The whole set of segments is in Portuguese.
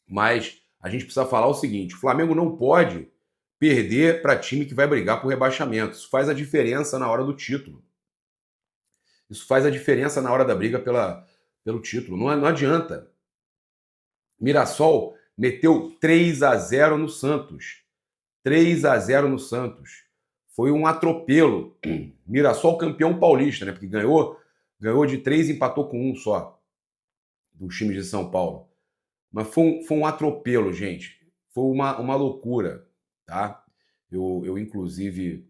Mas a gente precisa falar o seguinte: o Flamengo não pode perder para time que vai brigar por rebaixamento. Isso faz a diferença na hora do título. Isso faz a diferença na hora da briga pelo título. Não adianta. Mirassol meteu 3-0 no Santos. 3-0 no Santos. Foi um atropelo. Mirassol campeão paulista, né? Porque ganhou de 3 e empatou com 1 só dos times de São Paulo. Mas foi um atropelo, gente. Foi uma loucura, tá? Eu inclusive,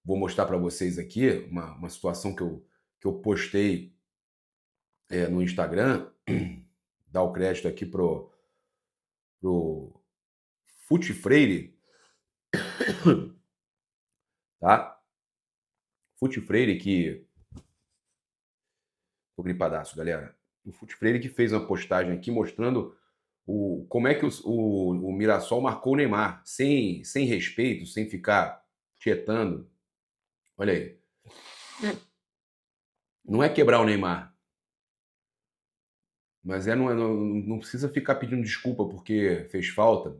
vou mostrar para vocês aqui uma situação que eu postei no Instagram. Dar o crédito aqui pro Fute Freire, tá? Fute Freire que... Tô gripadaço, galera. O Fute Freire que fez uma postagem aqui mostrando como é que o Mirassol marcou o Neymar, sem respeito, sem ficar tietando. Olha aí. Não é quebrar o Neymar, mas não precisa ficar pedindo desculpa porque fez falta,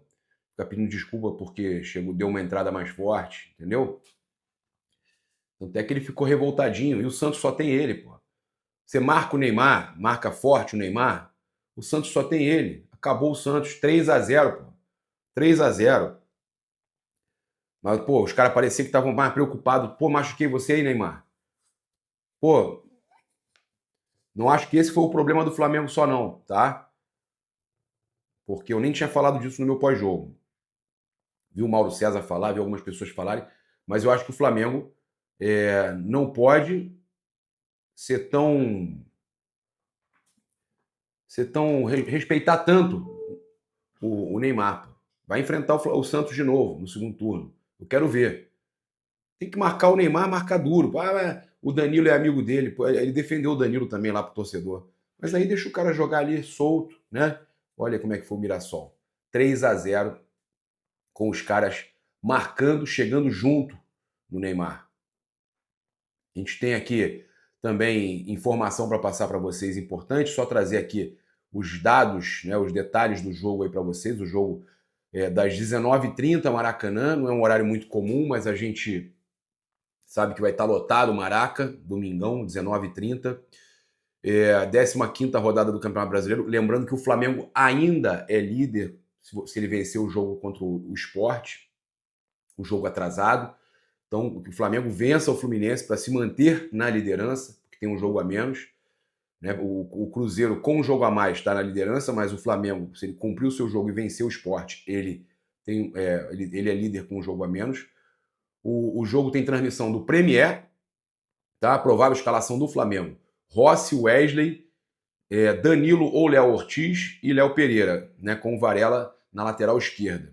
ficar pedindo desculpa porque deu uma entrada mais forte, entendeu? Tanto é que ele ficou revoltadinho, e o Santos só tem ele, pô. Você marca o Neymar, marca forte o Neymar, o Santos só tem ele. Acabou o Santos, 3-0, pô. 3-0. Mas, pô, os caras pareciam que estavam mais preocupados. Pô, machuquei você aí, Neymar. Pô, não acho que esse foi o problema do Flamengo só não, tá? Porque eu nem tinha falado disso no meu pós-jogo. Vi o Mauro César falar, vi algumas pessoas falarem, mas eu acho que o Flamengo não pode ser tão respeitar tanto o Neymar. Vai enfrentar o Santos de novo no segundo turno. Eu quero ver. Tem que marcar o Neymar, marcar duro. O Danilo é amigo dele. Ele defendeu o Danilo também lá pro torcedor. Mas aí deixa o cara jogar ali solto, né? Olha como é que foi o Mirassol. 3-0 com os caras marcando, chegando junto no Neymar. A gente tem aqui também informação para passar para vocês importante, só trazer aqui os dados, né, os detalhes do jogo aí para vocês. O jogo é das 19h30, Maracanã, não é um horário muito comum, mas a gente sabe que vai estar lotado o Maraca, domingão, 19h30. A 15ª rodada do Campeonato Brasileiro. Lembrando que o Flamengo ainda é líder se ele vencer o jogo contra o Sport, o jogo atrasado. Então, que o Flamengo vença o Fluminense para se manter na liderança, porque tem um jogo a menos. Né? O Cruzeiro, com um jogo a mais, está na liderança, mas o Flamengo, se ele cumprir o seu jogo e vencer o Sport, ele é líder com um jogo a menos. O jogo tem transmissão do Premier, tá? Provável escalação do Flamengo: Rossi, Wesley, Danilo ou Léo Ortiz e Léo Pereira, né? Com o Varela na lateral esquerda.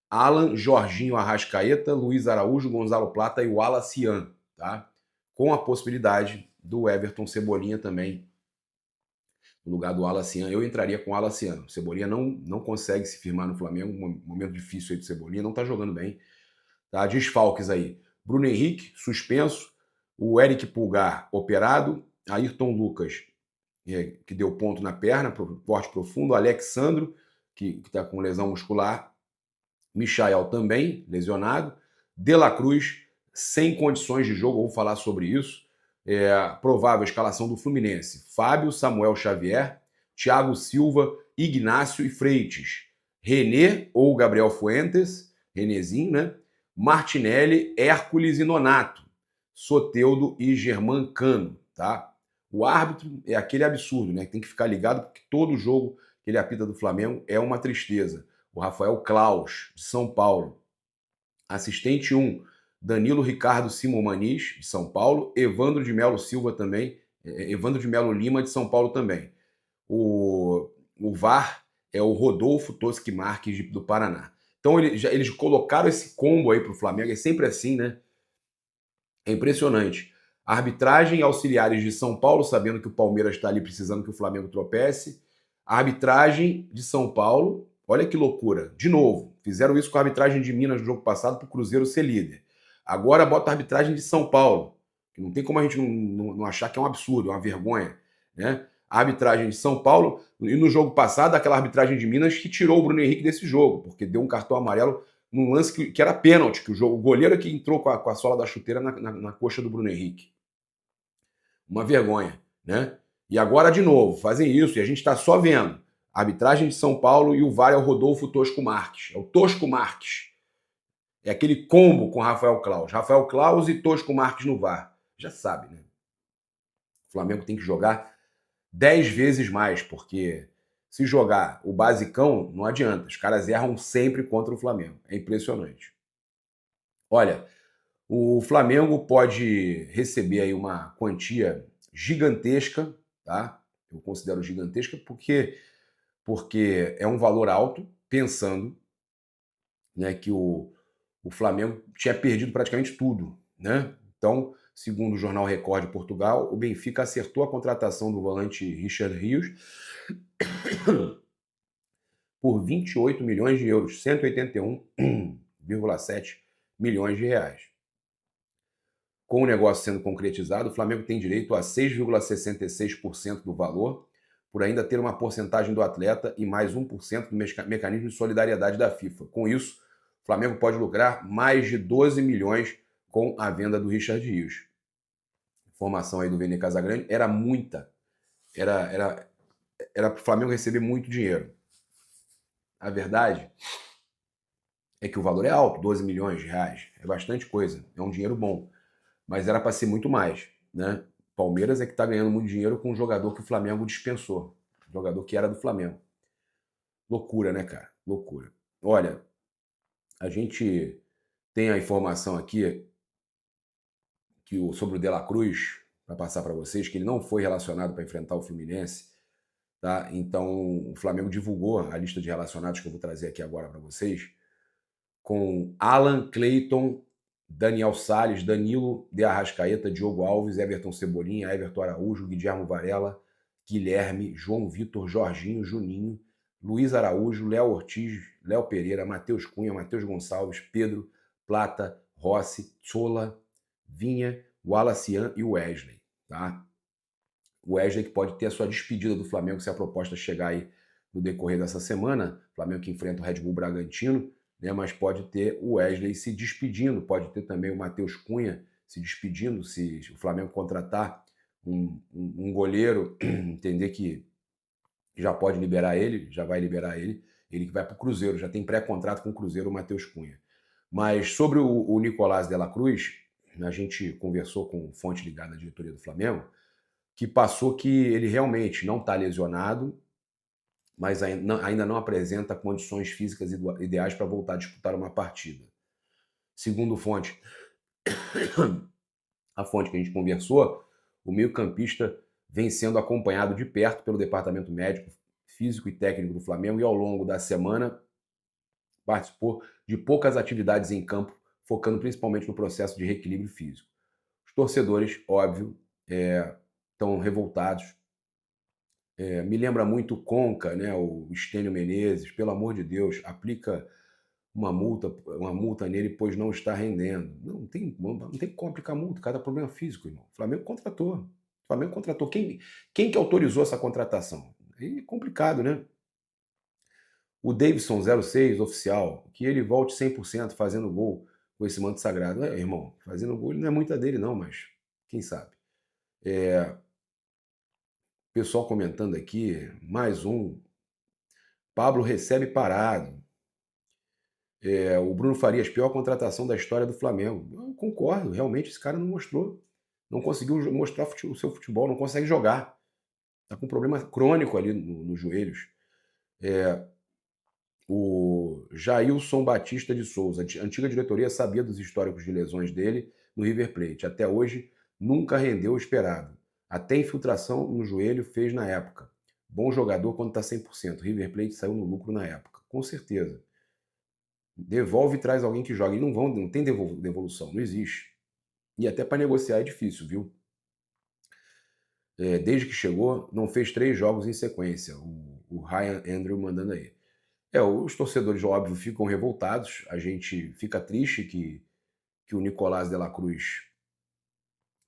Alan, Jorginho, Arrascaeta, Luiz Araújo, Gonzalo Plata e o Alacian, tá? Com a possibilidade do Everton Cebolinha também no lugar do Alacian. Eu entraria com o Alacian. O Cebolinha não consegue se firmar no Flamengo, um momento difícil aí do Cebolinha, não tá jogando bem. Tá? Desfalques aí: Bruno Henrique, suspenso, o Eric Pulgar, operado, Ayrton Lucas, que deu ponto na perna, corte profundo, Alexandro, que está com lesão muscular, Michael também, lesionado, De La Cruz, sem condições de jogo, vamos falar sobre isso. Provável escalação do Fluminense: Fábio, Samuel Xavier, Thiago Silva, Ignácio e Freitas, René ou Gabriel Fuentes, Renezinho, né? Martinelli, Hércules e Nonato, Soteldo e Germán Cano, tá? O árbitro é aquele absurdo, né? Tem que ficar ligado porque todo jogo que ele apita do Flamengo é uma tristeza. O Rafael Klaus, de São Paulo. Assistente 1, Danilo Ricardo Simomaniz, de São Paulo. Evandro de Melo Silva também. Evandro de Melo Lima, de São Paulo também. O VAR é o Rodolfo Toschi Marques, do Paraná. Então eles colocaram esse combo aí pro Flamengo. É sempre assim, né? É impressionante. A arbitragem e auxiliares de São Paulo, sabendo que o Palmeiras está ali precisando que o Flamengo tropece. A arbitragem de São Paulo, olha que loucura. De novo, fizeram isso com a arbitragem de Minas no jogo passado para o Cruzeiro ser líder. Agora bota a arbitragem de São Paulo, que não tem como a gente não achar que é um absurdo, é uma vergonha. Né? a arbitragem de São Paulo e no jogo passado, aquela arbitragem de Minas que tirou o Bruno Henrique desse jogo, porque deu um cartão amarelo num lance que era pênalti, que o goleiro que entrou com a sola da chuteira na coxa do Bruno Henrique. Uma vergonha, né? E agora, de novo, fazem isso, e a gente está só vendo. A arbitragem de São Paulo e o VAR é o Rodolfo Tosco Marques. É o Tosco Marques. É aquele combo com Rafael Claus. Rafael Claus e Tosco Marques no VAR. Já sabe, né? O Flamengo tem que jogar 10 vezes mais, porque se jogar o basicão, não adianta. Os caras erram sempre contra o Flamengo. É impressionante. Olha, o Flamengo pode receber aí uma quantia gigantesca, tá? Eu considero gigantesca porque é um valor alto, pensando, né, que o Flamengo tinha perdido praticamente tudo, né? Então, segundo o jornal Record de Portugal, o Benfica acertou a contratação do volante Richard Rios por 28 milhões de euros, 181,7 milhões de reais. Com o negócio sendo concretizado, o Flamengo tem direito a 6,66% do valor, por ainda ter uma porcentagem do atleta e mais 1% do mecanismo de solidariedade da FIFA. Com isso, o Flamengo pode lucrar mais de 12 milhões com a venda do Richard Rios. Informação aí do Vene Casagrande, era muita. Era para o Flamengo receber muito dinheiro. A verdade é que o valor é alto, 12 milhões de reais. É bastante coisa, é um dinheiro bom. Mas era para ser muito mais, né? Palmeiras é que está ganhando muito dinheiro com um jogador que o Flamengo dispensou. Um jogador que era do Flamengo. Loucura, né, cara? Loucura. Olha, a gente tem a informação aqui sobre o De La Cruz, para passar para vocês, que ele não foi relacionado para enfrentar o Fluminense. Tá? Então, o Flamengo divulgou a lista de relacionados que eu vou trazer aqui agora para vocês, com Alan Clayton, Daniel Salles, Danilo de Arrascaeta, Diogo Alves, Everton Cebolinha, Everton Araújo, Guilherme Varela, Guilherme, João Vitor, Jorginho, Juninho, Luiz Araújo, Léo Ortiz, Léo Pereira, Matheus Cunha, Matheus Gonçalves, Pedro, Plata, Rossi, Sola, Vinha, Wallacian e Wesley. Tá? O Wesley que pode ter a sua despedida do Flamengo se a proposta chegar aí no decorrer dessa semana. O Flamengo que enfrenta o Red Bull Bragantino, né, mas pode ter o Wesley se despedindo, pode ter também o Matheus Cunha se despedindo, se o Flamengo contratar um goleiro, entender que já pode liberar ele, já vai liberar ele que vai para o Cruzeiro, já tem pré-contrato com o Cruzeiro, o Matheus Cunha. Mas sobre o Nicolás de la Cruz, a gente conversou com fonte ligada à diretoria do Flamengo, que passou que ele realmente não está lesionado, mas ainda não apresenta condições físicas ideais para voltar a disputar uma partida. Segundo fonte, a fonte que a gente conversou, o meio-campista vem sendo acompanhado de perto pelo departamento médico, físico e técnico do Flamengo e ao longo da semana participou de poucas atividades em campo, focando principalmente no processo de reequilíbrio físico. Os torcedores, óbvio, estão revoltados. Me lembra muito o Conca, né, o Estênio Menezes, pelo amor de Deus, aplica uma multa nele, pois não está rendendo. Não tem como aplicar multa, cada problema físico, irmão. O Flamengo contratou. Quem que autorizou essa contratação? É complicado, né? O Davidson 06, oficial, que ele volte 100% fazendo gol com esse manto sagrado. Irmão, fazendo gol ele não é muita dele não, mas quem sabe. Pessoal comentando aqui, mais um. Pablo recebe parado. O Bruno Farias, pior contratação da história do Flamengo. Eu concordo, realmente esse cara não mostrou. Não conseguiu mostrar o seu futebol, não consegue jogar. Está com um problema crônico ali nos joelhos. O Jailson Batista de Souza, a antiga diretoria sabia dos históricos de lesões dele no River Plate. Até hoje, nunca rendeu o esperado. Até infiltração no joelho fez na época. Bom jogador quando está 100%. River Plate saiu no lucro na época. Com certeza. Devolve e traz alguém que joga. E não tem devolução, não existe. E até para negociar é difícil, viu? Desde que chegou, não fez 3 jogos em sequência. O Ryan Andrew mandando aí. Os torcedores, óbvio, ficam revoltados. A gente fica triste que o Nicolás de la Cruz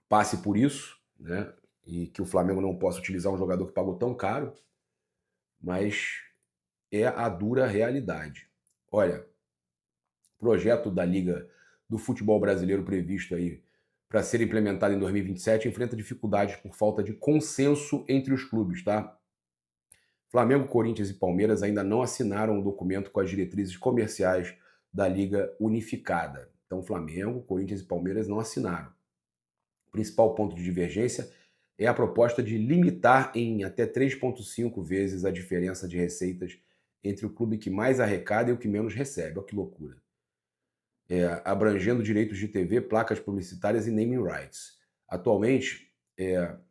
passe por isso, né? e que o Flamengo não possa utilizar um jogador que pagou tão caro, mas é a dura realidade. Olha, projeto da Liga do Futebol Brasileiro previsto aí para ser implementado em 2027 enfrenta dificuldades por falta de consenso entre os clubes, tá? Flamengo, Corinthians e Palmeiras ainda não assinaram o documento com as diretrizes comerciais da Liga Unificada. Então, Flamengo, Corinthians e Palmeiras não assinaram. O principal ponto de divergência é a proposta de limitar em até 3,5 vezes a diferença de receitas entre o clube que mais arrecada e o que menos recebe. Olha que loucura. Abrangendo direitos de TV, placas publicitárias e naming rights. Atualmente,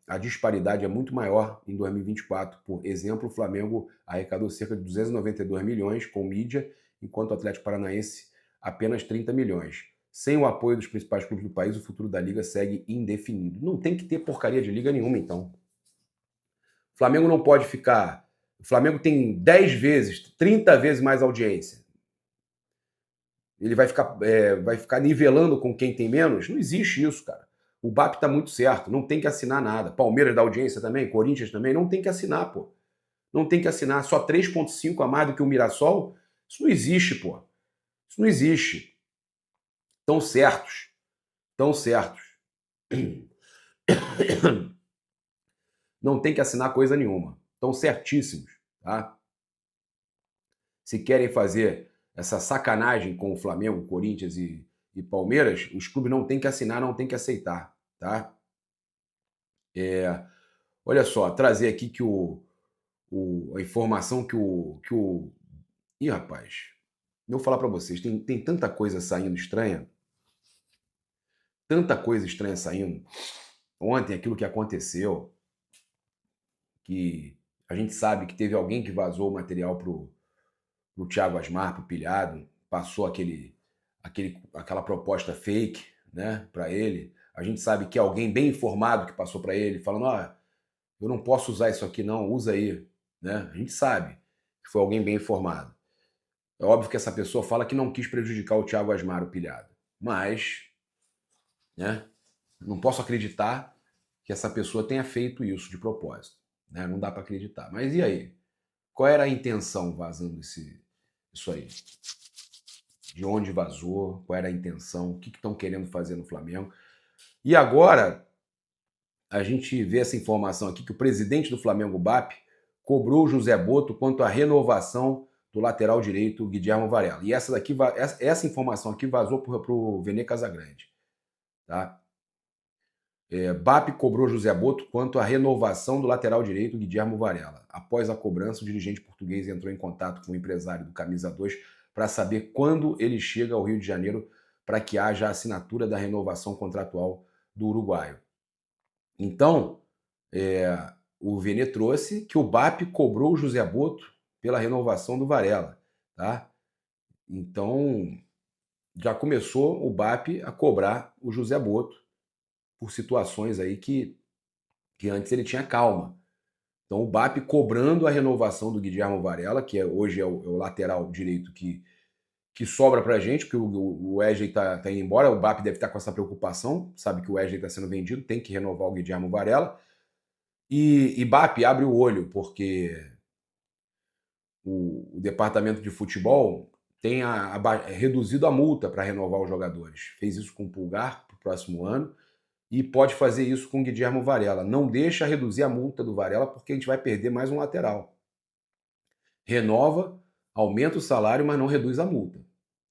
a disparidade é muito maior em 2024. Por exemplo, o Flamengo arrecadou cerca de 292 milhões com mídia, enquanto o Atlético Paranaense apenas 30 milhões. Sem o apoio dos principais clubes do país, o futuro da Liga segue indefinido. Não tem que ter porcaria de liga nenhuma, então. O Flamengo não pode ficar... O Flamengo tem 10 vezes, 30 vezes mais audiência. Ele vai ficar nivelando com quem tem menos? Não existe isso, cara. O BAP tá muito certo, não tem que assinar nada. Palmeiras da audiência também, Corinthians também, não tem que assinar, pô. Não tem que assinar. Só 3,5 a mais do que o Mirassol? Isso não existe, pô. Isso não existe. Estão certos. Estão certos. Não tem que assinar coisa nenhuma. Estão certíssimos, tá? Se querem fazer essa sacanagem com o Flamengo, Corinthians e Palmeiras, os clubes não têm que assinar, não têm que aceitar, tá? Olha só, trazer aqui que a informação que o... Ih, rapaz, eu vou falar para vocês, tem tanta coisa saindo estranha, tanta coisa estranha saindo. Ontem, aquilo que aconteceu, que a gente sabe que teve alguém que vazou o material pro Thiago Asmar, pro Pilhado, passou aquela proposta fake, né, para ele. A gente sabe que é alguém bem informado que passou para ele, falando, eu não posso usar isso aqui não, usa aí, né? A gente sabe que foi alguém bem informado. É óbvio que essa pessoa fala que não quis prejudicar o Thiago Asmar, o Pilhado, mas, né, não posso acreditar que essa pessoa tenha feito isso de propósito, né? Não dá para acreditar. Mas e aí? Qual era a intenção vazando isso aí? De onde vazou? Qual era a intenção? O que estão querendo fazer no Flamengo? E agora a gente vê essa informação aqui que o presidente do Flamengo, BAP, cobrou o José Boto quanto à renovação do lateral direito, Guilherme Varela. E essa informação aqui vazou para o Vene Casagrande. Tá? BAP cobrou José Boto quanto à renovação do lateral direito, Guilherme Varela. Após a cobrança, o dirigente português entrou em contato com o empresário do Camisa 2 para saber quando ele chega ao Rio de Janeiro para que haja a assinatura da renovação contratual do uruguaio. Então, o Vene trouxe que o BAP cobrou o José Boto pela renovação do Varela. Tá? Então, já começou o BAP a cobrar o José Boto por situações aí que antes ele tinha calma. Então, o BAP cobrando a renovação do Guilherme Varela, que hoje é o lateral direito que sobra pra gente, porque o Wesley tá indo embora, o BAP deve estar com essa preocupação, sabe que o Wesley está sendo vendido, tem que renovar o Guilherme Varela. E BAP abre o olho, porque o departamento de futebol tem reduzido a multa para renovar os jogadores. Fez isso com o Pulgar para o próximo ano e pode fazer isso com o Guilherme Varela. Não deixa reduzir a multa do Varela porque a gente vai perder mais um lateral. Renova, aumenta o salário, mas não reduz a multa.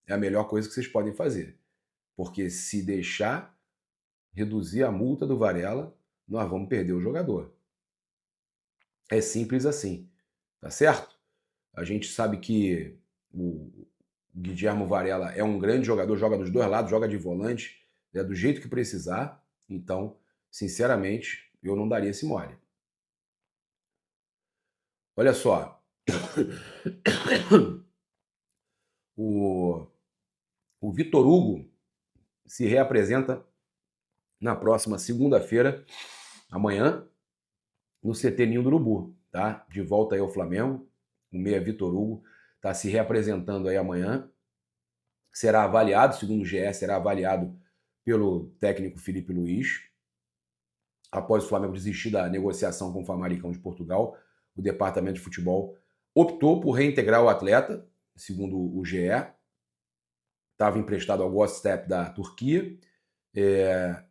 É a melhor coisa que vocês podem fazer. Porque se deixar reduzir a multa do Varela, nós vamos perder o jogador. É simples assim, tá certo? A gente sabe que o Guilherme Varela é um grande jogador, joga dos dois lados, joga de volante, do jeito que precisar. Então, sinceramente, eu não daria esse mole. Olha só. O Vitor Hugo se reapresenta na próxima segunda-feira, amanhã, no CT Ninho do Urubu, tá? De volta aí ao Flamengo. O meia Vitor Hugo está se reapresentando aí amanhã. Será avaliado, segundo o GE, será avaliado pelo técnico Felipe Luiz. após o Flamengo desistir da negociação com o Famalicão de Portugal, o departamento de futebol optou por reintegrar o atleta, segundo o GE, estava emprestado ao Göztepe da Turquia,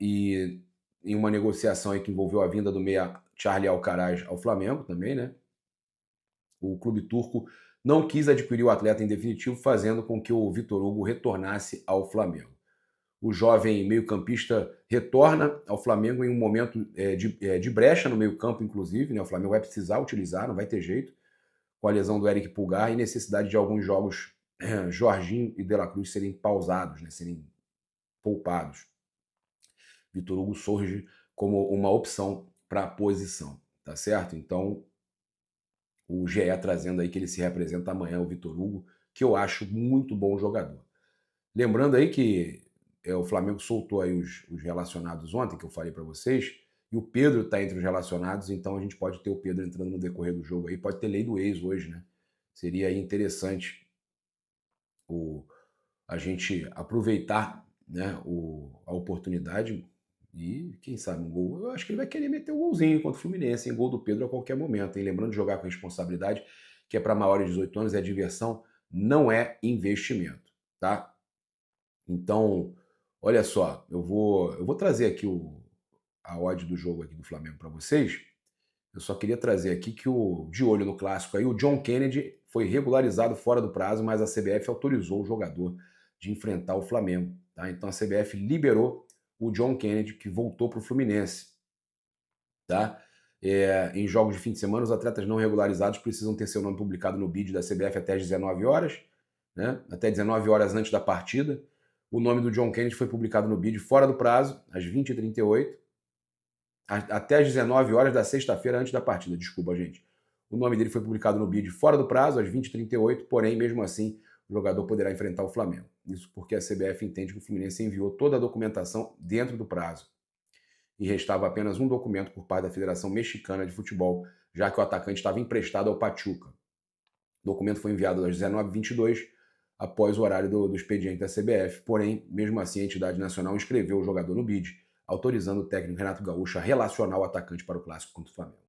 e em uma negociação aí que envolveu a vinda do meia Charlie Alcaraz ao Flamengo também, né? O clube turco não quis adquirir o atleta em definitivo, fazendo com que o Vitor Hugo retornasse ao Flamengo. O jovem meio-campista retorna ao Flamengo em um momento de brecha no meio-campo, inclusive, né? O Flamengo vai precisar utilizar, não vai ter jeito, com a lesão do Eric Pulgar e necessidade de alguns jogos Jorginho e De La Cruz serem pausados, né? Serem poupados. Vitor Hugo surge como uma opção para a posição, tá certo? Então, o GE trazendo aí que ele se representa amanhã, o Vitor Hugo, que eu acho muito bom jogador. Lembrando aí que o Flamengo soltou aí os relacionados ontem, que eu falei para vocês, e o Pedro está entre os relacionados, então a gente pode ter o Pedro entrando no decorrer do jogo aí, pode ter lei do ex hoje, né? Seria aí interessante a gente aproveitar, né, a oportunidade e, quem sabe, um gol. Eu acho que ele vai querer meter um golzinho contra o Fluminense, em gol do Pedro a qualquer momento, hein? Lembrando de jogar com responsabilidade, que é para maiores de 18 anos, é diversão, não é investimento, tá? Então, olha só, eu vou trazer aqui a odd do jogo aqui do Flamengo para vocês. Eu só queria trazer aqui que de olho no clássico aí, o John Kennedy foi regularizado fora do prazo, mas a CBF autorizou o jogador de enfrentar o Flamengo, tá? Então a CBF liberou o John Kennedy, que voltou para o Fluminense, tá? Em jogos de fim de semana, os atletas não regularizados precisam ter seu nome publicado no bid da CBF até às 19 horas, né? Até 19 horas antes da partida. O nome do John Kennedy foi publicado no bid fora do prazo, às 20h38, até às 19 horas da sexta-feira antes da partida. Desculpa, gente. O nome dele foi publicado no bid fora do prazo, às 20h38, porém, mesmo assim, o jogador poderá enfrentar o Flamengo. Isso porque a CBF entende que o Fluminense enviou toda a documentação dentro do prazo. E restava apenas um documento por parte da Federação Mexicana de Futebol, já que o atacante estava emprestado ao Pachuca. O documento foi enviado às 19h22, após o horário do expediente da CBF, porém, mesmo assim, a entidade nacional inscreveu o jogador no bid, autorizando o técnico Renato Gaúcho a relacionar o atacante para o clássico contra o Flamengo.